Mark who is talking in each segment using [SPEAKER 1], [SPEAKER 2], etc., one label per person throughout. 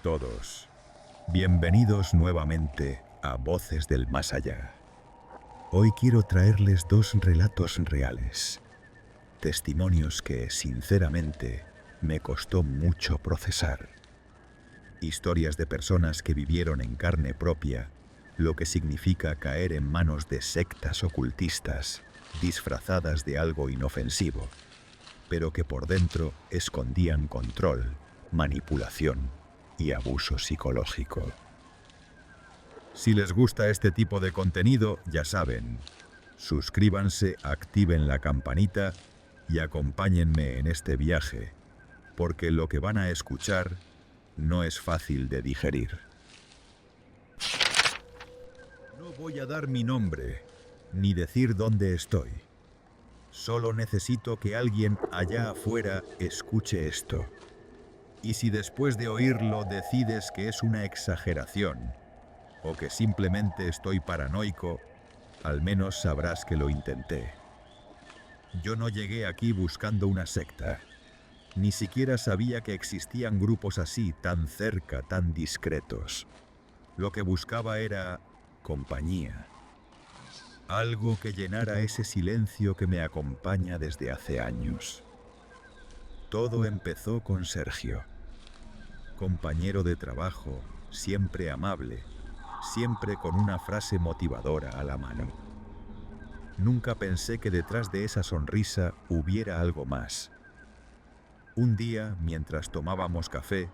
[SPEAKER 1] todos. Bienvenidos nuevamente a Voces del Más Allá. Hoy quiero traerles dos relatos reales, testimonios que, sinceramente, me costó mucho procesar. Historias de personas que vivieron en carne propia lo que significa caer en manos de sectas ocultistas, disfrazadas de algo inofensivo, pero que por dentro escondían control, manipulación y abuso psicológico. Si les gusta este tipo de contenido, ya saben, suscríbanse, activen la campanita y acompáñenme en este viaje, porque lo que van a escuchar no es fácil de digerir. No voy a dar mi nombre, ni decir dónde estoy. Solo necesito que alguien allá afuera escuche esto. Y si después de oírlo decides que es una exageración, o que simplemente estoy paranoico, al menos sabrás que lo intenté. Yo no llegué aquí buscando una secta. Ni siquiera sabía que existían grupos así, tan cerca, tan discretos. Lo que buscaba era compañía. Algo que llenara ese silencio que me acompaña desde hace años. Todo empezó con Sergio. Compañero de trabajo, siempre amable, siempre con una frase motivadora a la mano. Nunca pensé que detrás de esa sonrisa hubiera algo más. Un día, mientras tomábamos café,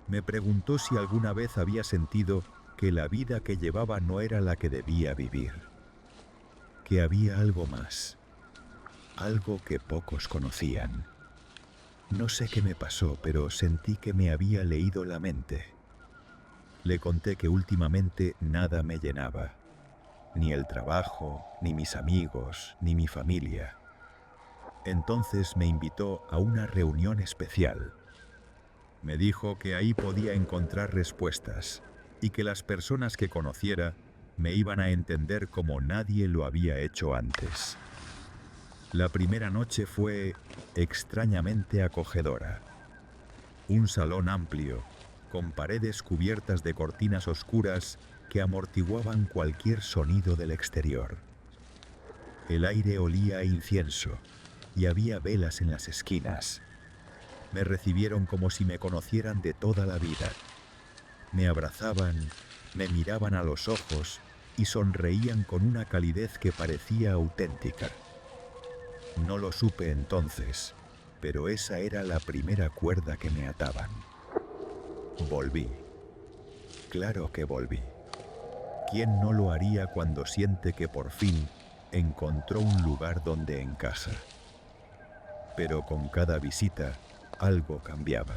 [SPEAKER 1] me preguntó si alguna vez había sentido que la vida que llevaba no era la que debía vivir. Que había algo más, algo que pocos conocían. No sé qué me pasó, pero sentí que me había leído la mente. Le conté que últimamente nada me llenaba, ni el trabajo, ni mis amigos, ni mi familia. Entonces me invitó a una reunión especial. Me dijo que ahí podía encontrar respuestas y que las personas que conociera me iban a entender como nadie lo había hecho antes. La primera noche fue extrañamente acogedora. Un salón amplio, con paredes cubiertas de cortinas oscuras que amortiguaban cualquier sonido del exterior. El aire olía a incienso y había velas en las esquinas. Me recibieron como si me conocieran de toda la vida. Me abrazaban, me miraban a los ojos y sonreían con una calidez que parecía auténtica. No lo supe entonces, pero esa era la primera cuerda que me ataban. Volví. Claro que volví. ¿Quién no lo haría cuando siente que por fin encontró un lugar donde encaja? Pero con cada visita, algo cambiaba.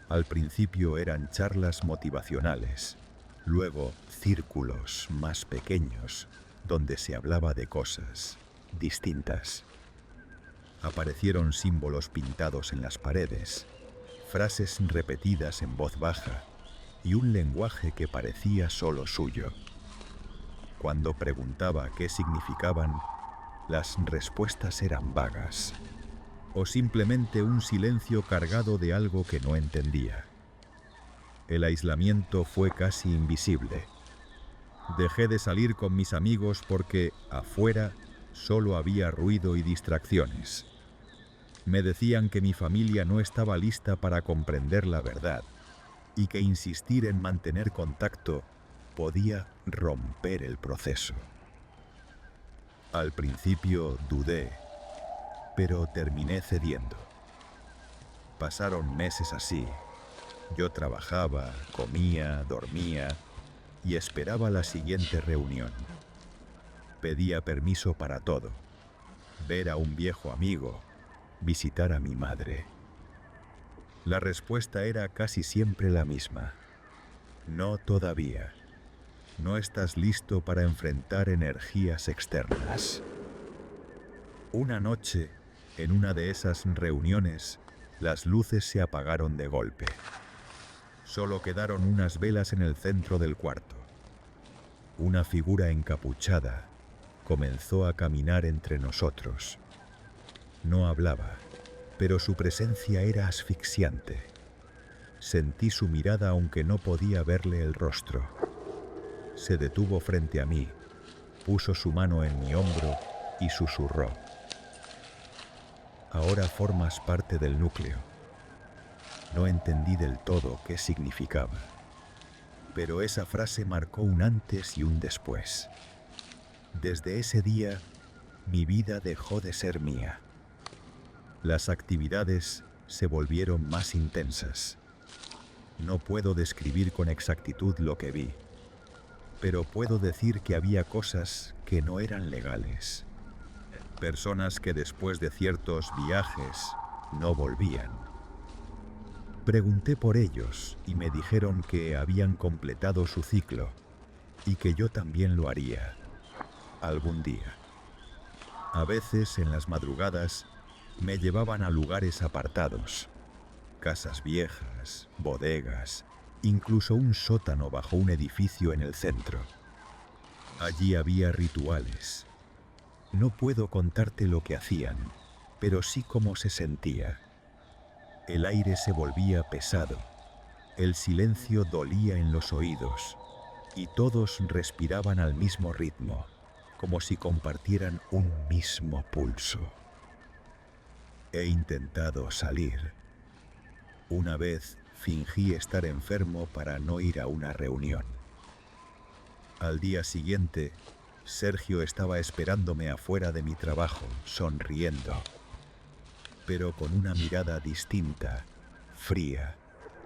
[SPEAKER 1] Al principio eran charlas motivacionales, luego círculos más pequeños, donde se hablaba de cosas distintas. Aparecieron símbolos pintados en las paredes, frases repetidas en voz baja y un lenguaje que parecía solo suyo. Cuando preguntaba qué significaban, las respuestas eran vagas, o simplemente un silencio cargado de algo que no entendía. El aislamiento fue casi invisible. Dejé de salir con mis amigos porque, afuera, solo había ruido y distracciones. Me decían que mi familia no estaba lista para comprender la verdad y que insistir en mantener contacto podía romper el proceso. Al principio dudé, pero terminé cediendo. Pasaron meses así. Yo trabajaba, comía, dormía y esperaba la siguiente reunión. Pedía permiso para todo: ver a un viejo amigo, visitar a mi madre. La respuesta era casi siempre la misma: no todavía. No estás listo para enfrentar energías externas. Una noche, en una de esas reuniones, las luces se apagaron de golpe. Solo quedaron unas velas en el centro del cuarto. Una figura encapuchada comenzó a caminar entre nosotros. No hablaba, pero su presencia era asfixiante. Sentí su mirada aunque no podía verle el rostro. Se detuvo frente a mí, puso su mano en mi hombro y susurró: «Ahora formas parte del núcleo». No entendí del todo qué significaba, pero esa frase marcó un antes y un después. Desde ese día, mi vida dejó de ser mía. Las actividades se volvieron más intensas. No puedo describir con exactitud lo que vi, pero puedo decir que había cosas que no eran legales. Personas que después de ciertos viajes no volvían. Pregunté por ellos y me dijeron que habían completado su ciclo y que yo también lo haría, algún día. A veces, en las madrugadas, me llevaban a lugares apartados, casas viejas, bodegas, incluso un sótano bajo un edificio en el centro. Allí había rituales. No puedo contarte lo que hacían, pero sí cómo se sentía. El aire se volvía pesado, el silencio dolía en los oídos y todos respiraban al mismo ritmo, como si compartieran un mismo pulso. He intentado salir. Una vez fingí estar enfermo para no ir a una reunión. Al día siguiente, Sergio estaba esperándome afuera de mi trabajo, sonriendo, pero con una mirada distinta, fría,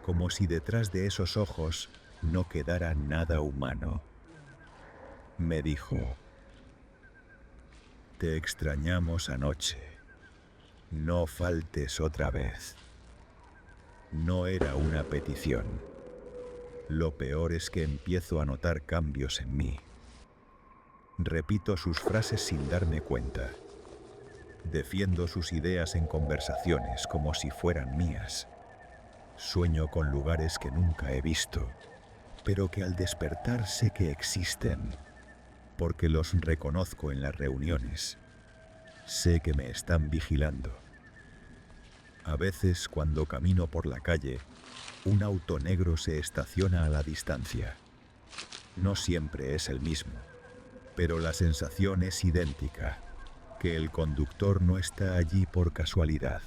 [SPEAKER 1] como si detrás de esos ojos no quedara nada humano. Me dijo: «Te extrañamos anoche. No faltes otra vez». No era una petición. Lo peor es que empiezo a notar cambios en mí. Repito sus frases sin darme cuenta. Defiendo sus ideas en conversaciones como si fueran mías. Sueño con lugares que nunca he visto, pero que al despertar sé que existen, porque los reconozco en las reuniones. Sé que me están vigilando. A veces, cuando camino por la calle, un auto negro se estaciona a la distancia. No siempre es el mismo, pero la sensación es idéntica, que el conductor no está allí por casualidad.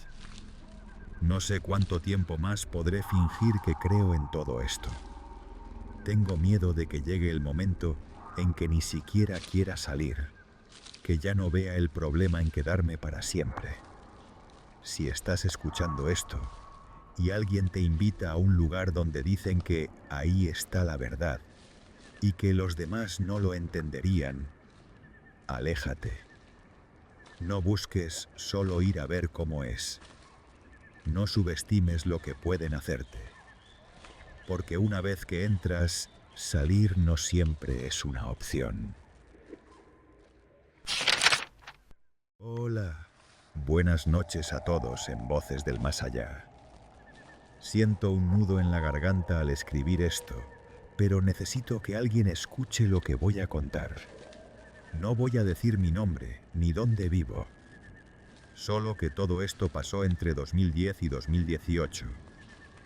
[SPEAKER 1] No sé cuánto tiempo más podré fingir que creo en todo esto. Tengo miedo de que llegue el momento en que ni siquiera quiera salir, que ya no vea el problema en quedarme para siempre. Si estás escuchando esto y alguien te invita a un lugar donde dicen que ahí está la verdad y que los demás no lo entenderían, aléjate. No busques solo ir a ver cómo es. No subestimes lo que pueden hacerte, porque una vez que entras, salir no siempre es una opción. Hola. Buenas noches a todos en Voces del Más Allá. Siento un nudo en la garganta al escribir esto, pero necesito que alguien escuche lo que voy a contar. No voy a decir mi nombre ni dónde vivo. Solo que todo esto pasó entre 2010 y 2018,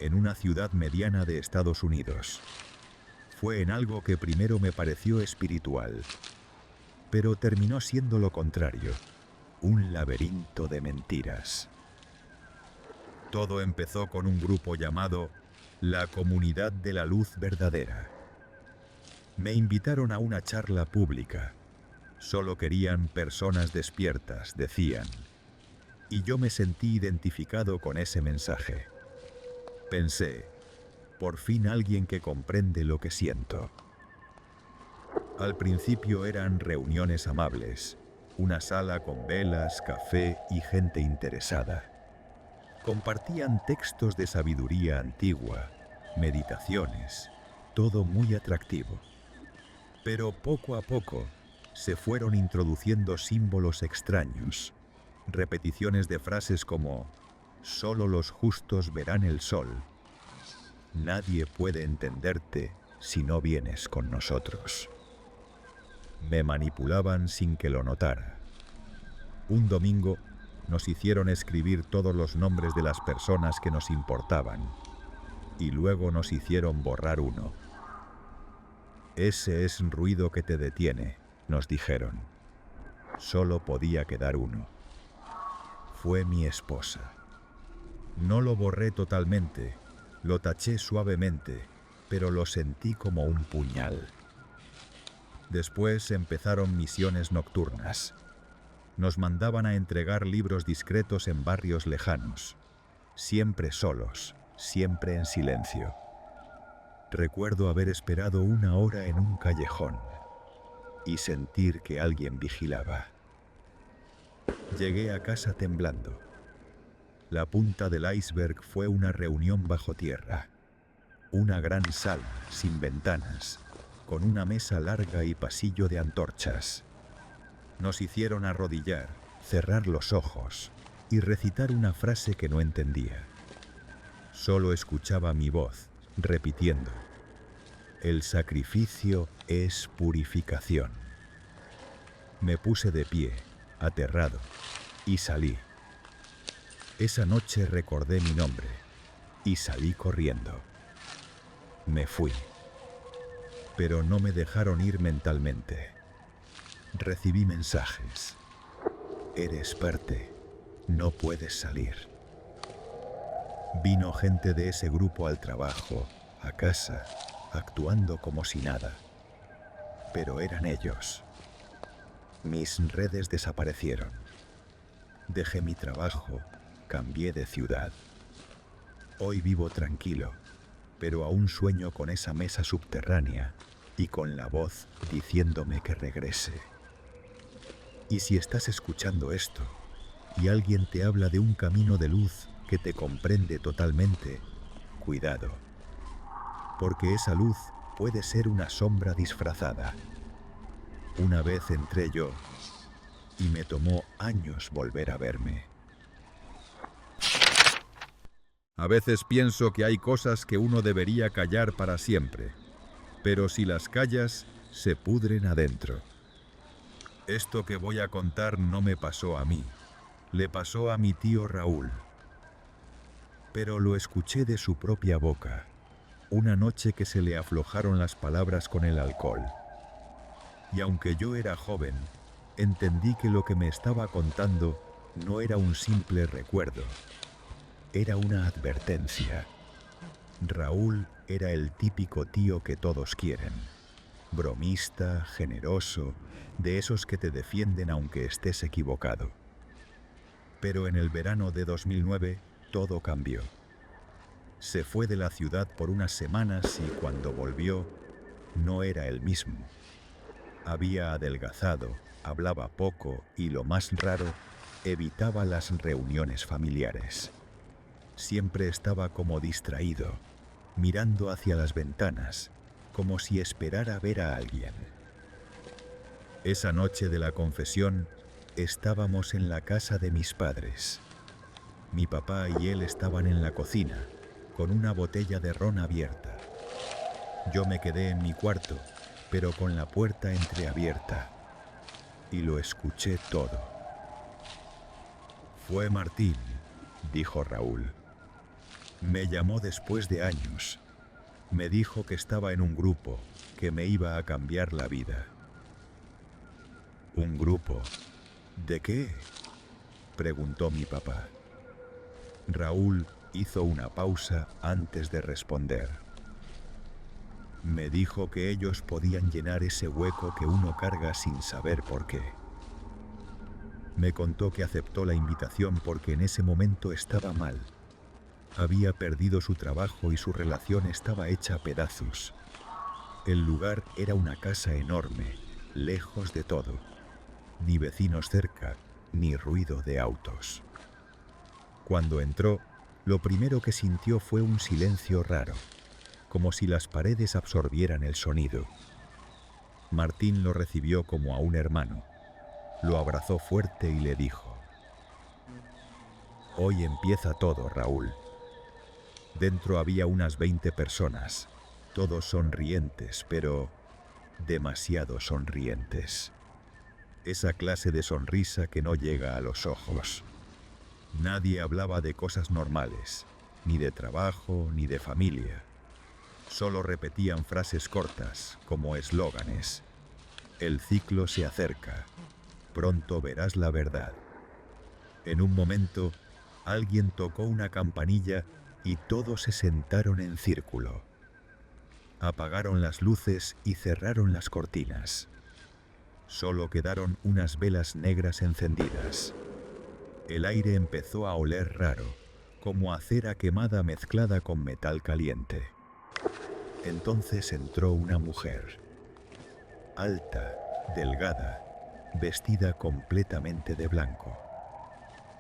[SPEAKER 1] en una ciudad mediana de Estados Unidos. Fue en algo que primero me pareció espiritual, pero terminó siendo lo contrario, un laberinto de mentiras. Todo empezó con un grupo llamado La Comunidad de la Luz Verdadera. Me invitaron a una charla pública. Solo querían personas despiertas, decían. Y yo me sentí identificado con ese mensaje. Pensé, por fin alguien que comprende lo que siento. Al principio eran reuniones amables, una sala con velas, café y gente interesada. Compartían textos de sabiduría antigua, meditaciones, todo muy atractivo. Pero poco a poco se fueron introduciendo símbolos extraños, repeticiones de frases como «Solo los justos verán el sol», «Nadie puede entenderte si no vienes con nosotros». Me manipulaban sin que lo notara. Un domingo nos hicieron escribir todos los nombres de las personas que nos importaban. y luego nos hicieron borrar uno. Ese es ruido que te detiene, nos dijeron. Solo podía quedar uno. Fue mi esposa. No lo borré totalmente, lo taché suavemente, pero lo sentí como un puñal. Después empezaron misiones nocturnas. Nos mandaban a entregar libros discretos en barrios lejanos, siempre solos, siempre en silencio. Recuerdo haber esperado 1 hora en un callejón y sentir que alguien vigilaba. Llegué a casa temblando. La punta del iceberg fue una reunión bajo tierra. Una gran sala, sin ventanas, con una mesa larga y pasillo de antorchas. Nos hicieron arrodillar, cerrar los ojos y recitar una frase que no entendía. Solo escuchaba mi voz, repitiendo: el sacrificio es purificación. Me puse de pie, aterrado, y salí. Esa noche recordé mi nombre y salí corriendo. Me fui, pero no me dejaron ir mentalmente. Recibí mensajes. Eres parte, no puedes salir. Vino gente de ese grupo al trabajo, a casa, actuando como si nada. Pero eran ellos. Mis redes desaparecieron. Dejé mi trabajo, cambié de ciudad. Hoy vivo tranquilo, pero aún sueño con esa mesa subterránea y con la voz diciéndome que regrese. Y si estás escuchando esto y alguien te habla de un camino de luz que te comprende totalmente, cuidado, porque esa luz puede ser una sombra disfrazada. Una vez entré yo y me tomó años volver a verme. A veces pienso que hay cosas que uno debería callar para siempre, pero si las callas, se pudren adentro. Esto que voy a contar no me pasó a mí, le pasó a mi tío Raúl. Pero lo escuché de su propia boca, una noche que se le aflojaron las palabras con el alcohol. Y aunque yo era joven, entendí que lo que me estaba contando no era un simple recuerdo, era una advertencia. Raúl era el típico tío que todos quieren. Bromista, generoso, de esos que te defienden aunque estés equivocado. Pero en el verano de 2009 todo cambió. Se fue de la ciudad por unas semanas y cuando volvió no era el mismo. Había adelgazado, hablaba poco y, lo más raro, evitaba las reuniones familiares. Siempre estaba como distraído, mirando hacia las ventanas, como si esperara ver a alguien. Esa noche de la confesión, estábamos en la casa de mis padres. Mi papá y él estaban en la cocina, con una botella de ron abierta. Yo me quedé en mi cuarto, pero con la puerta entreabierta, y lo escuché todo. Fue Martín, dijo Raúl. Me llamó después de años. Me dijo que estaba en un grupo, que me iba a cambiar la vida. ¿Un grupo? ¿De qué?, preguntó mi papá. Raúl hizo una pausa antes de responder. Me dijo que ellos podían llenar ese hueco que uno carga sin saber por qué. Me contó que aceptó la invitación porque en ese momento estaba mal. Había perdido su trabajo y su relación estaba hecha a pedazos. El lugar era una casa enorme, lejos de todo. Ni vecinos cerca, ni ruido de autos. Cuando entró, lo primero que sintió fue un silencio raro, como si las paredes absorbieran el sonido. Martín lo recibió como a un hermano. Lo abrazó fuerte y le dijo: hoy empieza todo, Raúl. Dentro había unas 20 personas, todos sonrientes, pero demasiado sonrientes. Esa clase de sonrisa que no llega a los ojos. Nadie hablaba de cosas normales, ni de trabajo, ni de familia. Solo repetían frases cortas, como eslóganes. El ciclo se acerca. Pronto verás la verdad. En un momento, alguien tocó una campanilla y todos se sentaron en círculo. Apagaron las luces y cerraron las cortinas. Solo quedaron unas velas negras encendidas. El aire empezó a oler raro, como a cera quemada mezclada con metal caliente. Entonces entró una mujer, alta, delgada, vestida completamente de blanco.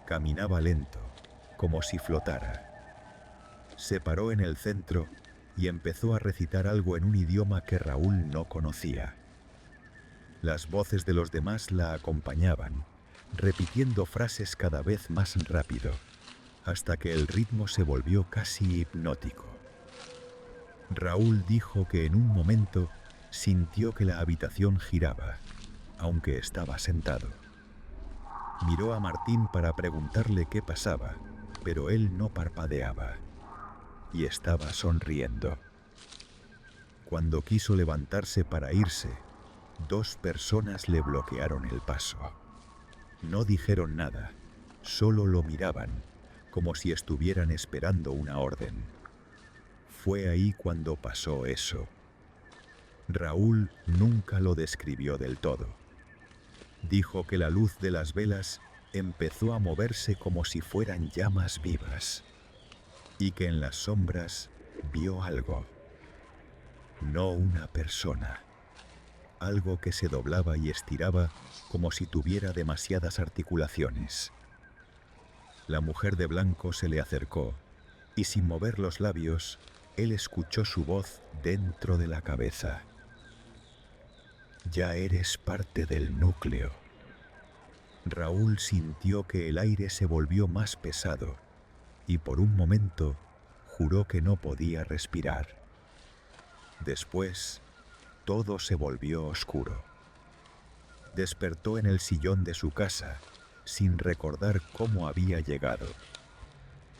[SPEAKER 1] Caminaba lento, como si flotara. Se paró en el centro y empezó a recitar algo en un idioma que Raúl no conocía. Las voces de los demás la acompañaban, repitiendo frases cada vez más rápido, hasta que el ritmo se volvió casi hipnótico. Raúl dijo que en un momento sintió que la habitación giraba, aunque estaba sentado. Miró a Martín para preguntarle qué pasaba, pero él no parpadeaba y estaba sonriendo. Cuando quiso levantarse para irse, 2 personas le bloquearon el paso. No dijeron nada, solo lo miraban, como si estuvieran esperando una orden. Fue ahí cuando pasó eso. Raúl nunca lo describió del todo. Dijo que la luz de las velas empezó a moverse como si fueran llamas vivas, y que en las sombras vio algo. No una persona. Algo que se doblaba y estiraba como si tuviera demasiadas articulaciones. La mujer de blanco se le acercó, y sin mover los labios, él escuchó su voz dentro de la cabeza. Ya eres parte del núcleo. Raúl sintió que el aire se volvió más pesado, y por un momento juró que no podía respirar. Después, todo se volvió oscuro. Despertó en el sillón de su casa, sin recordar cómo había llegado.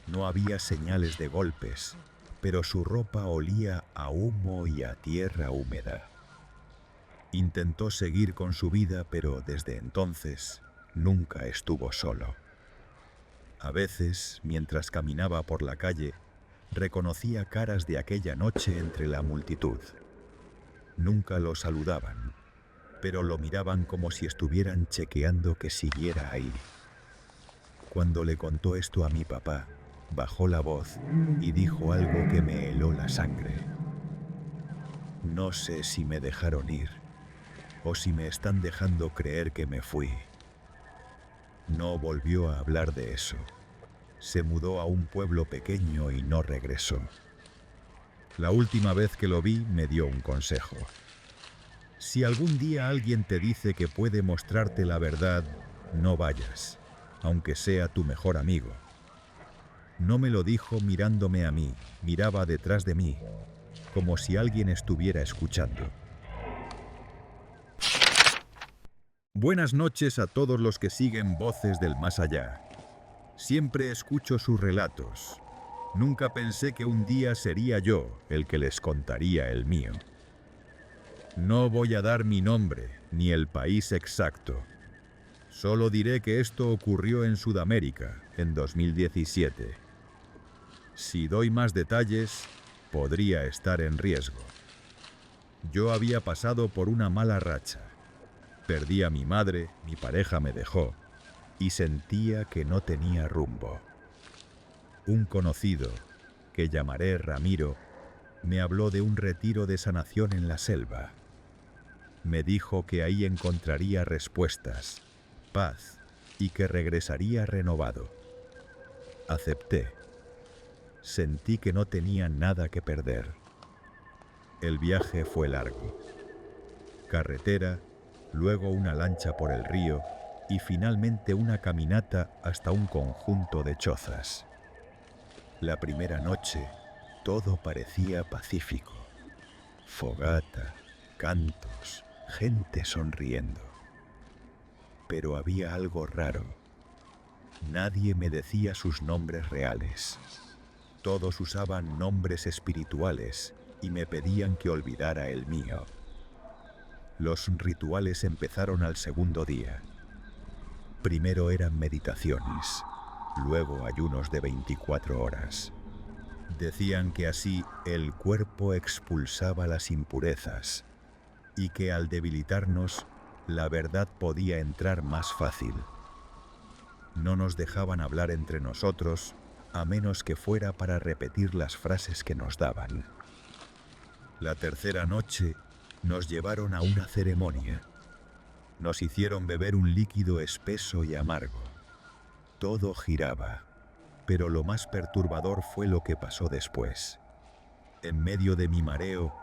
[SPEAKER 1] No había señales de golpes, pero su ropa olía a humo y a tierra húmeda. Intentó seguir con su vida, pero desde entonces nunca estuvo solo. A veces, mientras caminaba por la calle, reconocía caras de aquella noche entre la multitud. Nunca lo saludaban, pero lo miraban como si estuvieran chequeando que siguiera ahí. Cuando le contó esto a mi papá, bajó la voz y dijo algo que me heló la sangre. No sé si me dejaron ir o si me están dejando creer que me fui. No volvió a hablar de eso. Se mudó a un pueblo pequeño y no regresó. La última vez que lo vi me dio un consejo. Si algún día alguien te dice que puede mostrarte la verdad, no vayas, aunque sea tu mejor amigo. No me lo dijo mirándome a mí, miraba detrás de mí, como si alguien estuviera escuchando. Buenas noches a todos los que siguen Voces del Más Allá. Siempre escucho sus relatos. Nunca pensé que un día sería yo el que les contaría el mío. No voy a dar mi nombre ni el país exacto. Solo diré que esto ocurrió en Sudamérica, en 2017. Si doy más detalles, podría estar en riesgo. Yo había pasado por una mala racha. Perdí a mi madre, mi pareja me dejó, y sentía que no tenía rumbo. Un conocido, que llamaré Ramiro, me habló de un retiro de sanación en la selva. Me dijo que ahí encontraría respuestas, paz, y que regresaría renovado. Acepté. Sentí que no tenía nada que perder. El viaje fue largo. Carretera, luego una lancha por el río y finalmente una caminata hasta un conjunto de chozas. La primera noche, todo parecía pacífico. Fogata, cantos, gente sonriendo. Pero había algo raro. Nadie me decía sus nombres reales. Todos usaban nombres espirituales y me pedían que olvidara el mío. Los rituales empezaron al segundo día. Primero eran meditaciones, luego ayunos de 24 horas. Decían que así el cuerpo expulsaba las impurezas y que al debilitarnos, la verdad podía entrar más fácil. No nos dejaban hablar entre nosotros a menos que fuera para repetir las frases que nos daban. La tercera noche nos llevaron a una ceremonia. Nos hicieron beber un líquido espeso y amargo. Todo giraba, pero lo más perturbador fue lo que pasó después. En medio de mi mareo,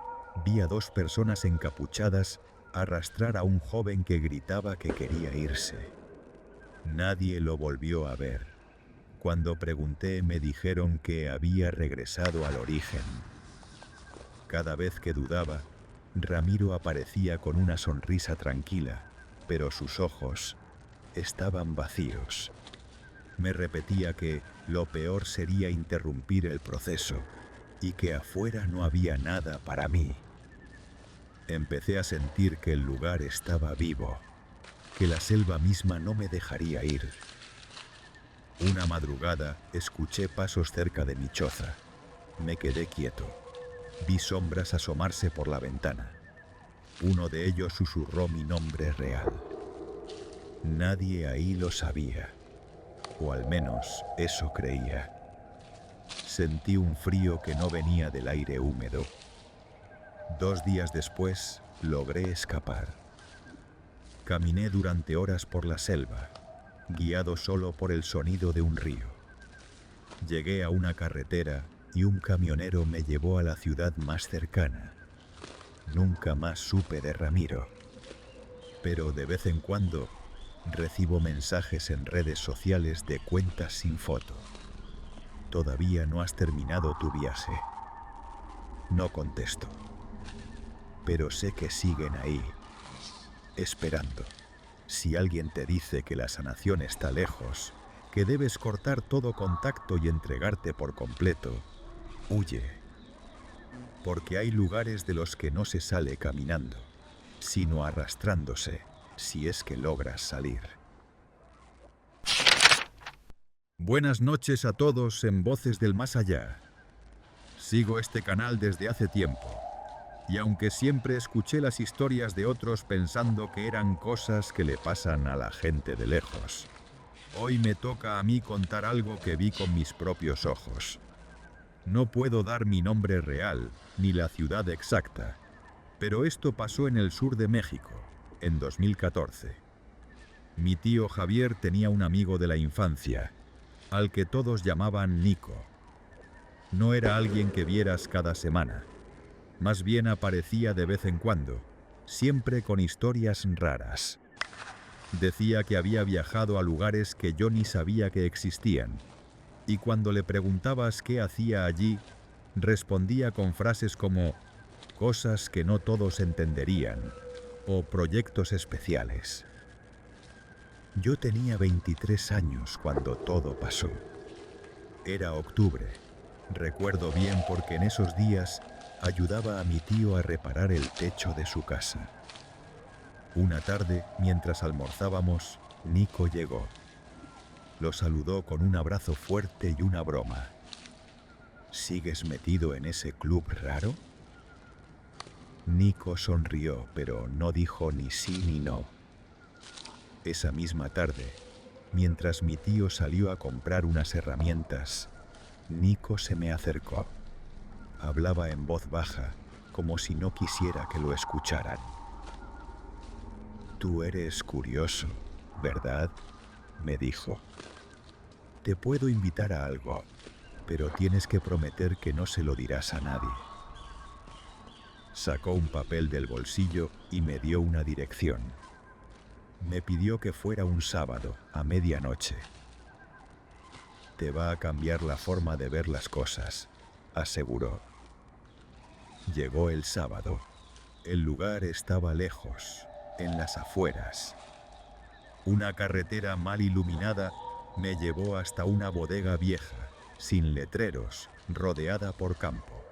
[SPEAKER 1] vi a dos personas encapuchadas arrastrar a un joven que gritaba que quería irse. Nadie lo volvió a ver. Cuando pregunté, me dijeron que había regresado al origen. Cada vez que dudaba, Ramiro aparecía con una sonrisa tranquila, pero sus ojos estaban vacíos. Me repetía que lo peor sería interrumpir el proceso y que afuera no había nada para mí. Empecé a sentir que el lugar estaba vivo, que la selva misma no me dejaría ir. Una madrugada escuché pasos cerca de mi choza. Me quedé quieto. Vi sombras asomarse por la ventana. Uno de ellos susurró mi nombre real. Nadie ahí lo sabía, o al menos eso creía. Sentí un frío que no venía del aire húmedo. 2 días después, logré escapar. Caminé durante horas por la selva, guiado solo por el sonido de un río. Llegué a una carretera y un camionero me llevó a la ciudad más cercana. Nunca más supe de Ramiro, pero de vez en cuando recibo mensajes en redes sociales de cuentas sin foto. Todavía no has terminado tu viaje. No contesto, pero sé que siguen ahí, esperando. Si alguien te dice que la sanación está lejos, que debes cortar todo contacto y entregarte por completo, huye. Porque hay lugares de los que no se sale caminando, sino arrastrándose, si es que logras salir. Buenas noches a todos en Voces del Más Allá. Sigo este canal desde hace tiempo, y aunque siempre escuché las historias de otros pensando que eran cosas que le pasan a la gente de lejos, hoy me toca a mí contar algo que vi con mis propios ojos. No puedo dar mi nombre real, ni la ciudad exacta, pero esto pasó en el sur de México, en 2014. Mi tío Javier tenía un amigo de la infancia, al que todos llamaban Nico. No era alguien que vieras cada semana, más bien aparecía de vez en cuando, siempre con historias raras. Decía que había viajado a lugares que yo ni sabía que existían, y cuando le preguntabas qué hacía allí, respondía con frases como cosas que no todos entenderían o proyectos especiales. Yo tenía 23 años cuando todo pasó. Era octubre. Recuerdo bien porque en esos días ayudaba a mi tío a reparar el techo de su casa. Una tarde, mientras almorzábamos, Nico llegó. Lo saludó con un abrazo fuerte y una broma. ¿Sigues metido en ese club raro? Nico sonrió, pero no dijo ni sí ni no. Esa misma tarde, mientras mi tío salió a comprar unas herramientas, Nico se me acercó. Hablaba en voz baja, como si no quisiera que lo escucharan. Tú eres curioso, ¿verdad?, me dijo. Te puedo invitar a algo, pero tienes que prometer que no se lo dirás a nadie. Sacó un papel del bolsillo y me dio una dirección. Me pidió que fuera un sábado, a medianoche. Te va a cambiar la forma de ver las cosas, aseguró. Llegó el sábado. El lugar estaba lejos, en las afueras. Una carretera mal iluminada me llevó hasta una bodega vieja, sin letreros, rodeada por campo.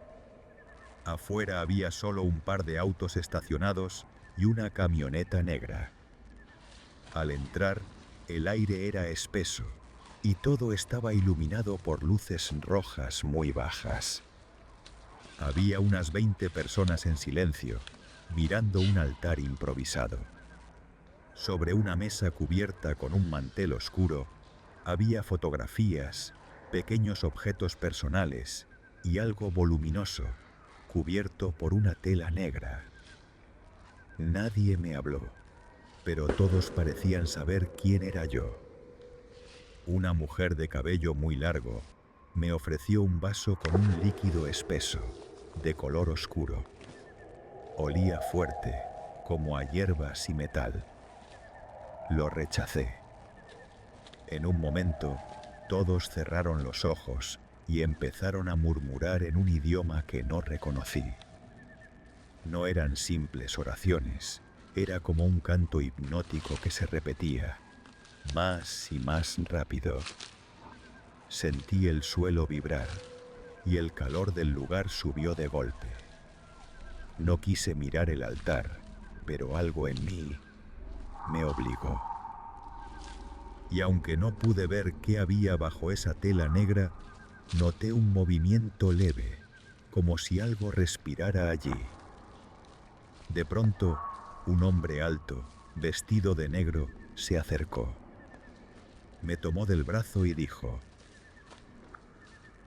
[SPEAKER 1] Afuera había solo un par de autos estacionados y una camioneta negra. Al entrar, el aire era espeso y todo estaba iluminado por luces rojas muy bajas. Había unas 20 personas en silencio, mirando un altar improvisado. Sobre una mesa cubierta con un mantel oscuro, había fotografías, pequeños objetos personales y algo voluminoso, cubierto por una tela negra. Nadie me habló, pero todos parecían saber quién era yo. Una mujer de cabello muy largo me ofreció un vaso con un líquido espeso, de color oscuro. Olía fuerte, como a hierbas y metal. Lo rechacé. En un momento, todos cerraron los ojos y empezaron a murmurar en un idioma que no reconocí. No eran simples oraciones, era como un canto hipnótico que se repetía, más y más rápido. Sentí el suelo vibrar y el calor del lugar subió de golpe. No quise mirar el altar, pero algo en mí me obligó. Y aunque no pude ver qué había bajo esa tela negra, noté un movimiento leve, como si algo respirara allí. De pronto, un hombre alto, vestido de negro, se acercó. Me tomó del brazo y dijo: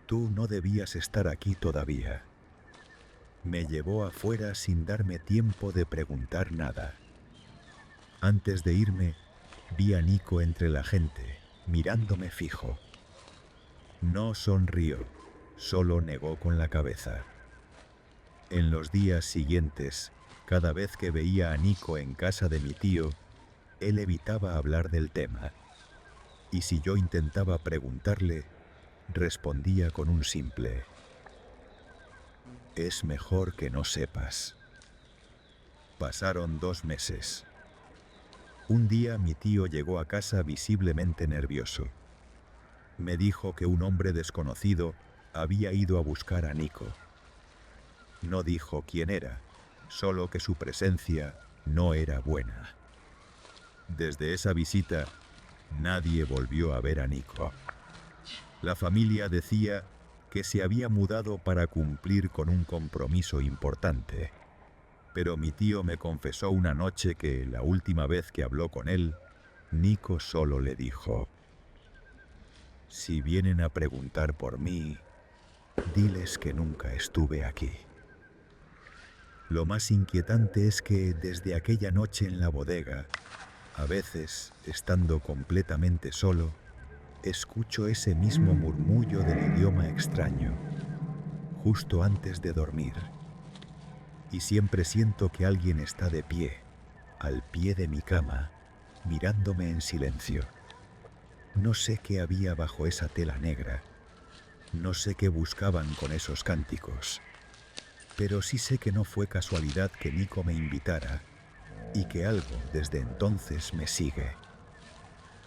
[SPEAKER 1] «Tú no debías estar aquí todavía». Me llevó afuera sin darme tiempo de preguntar nada. Antes de irme, vi a Nico entre la gente, mirándome fijo. No sonrió, solo negó con la cabeza. En los días siguientes, cada vez que veía a Nico en casa de mi tío, él evitaba hablar del tema. Y si yo intentaba preguntarle, respondía con un simple: «Es mejor que no sepas». Pasaron 2 meses. Un día mi tío llegó a casa visiblemente nervioso. Me dijo que un hombre desconocido había ido a buscar a Nico. No dijo quién era, solo que su presencia no era buena. Desde esa visita, nadie volvió a ver a Nico. La familia decía que se había mudado para cumplir con un compromiso importante. Pero mi tío me confesó una noche que la última vez que habló con él, Nico solo le dijo: «Si vienen a preguntar por mí, diles que nunca estuve aquí». Lo más inquietante es que desde aquella noche en la bodega, a veces, estando completamente solo, escucho ese mismo murmullo del idioma extraño, justo antes de dormir. Y siempre siento que alguien está de pie, al pie de mi cama, mirándome en silencio. No sé qué había bajo esa tela negra, no sé qué buscaban con esos cánticos, pero sí sé que no fue casualidad que Nico me invitara y que algo desde entonces me sigue.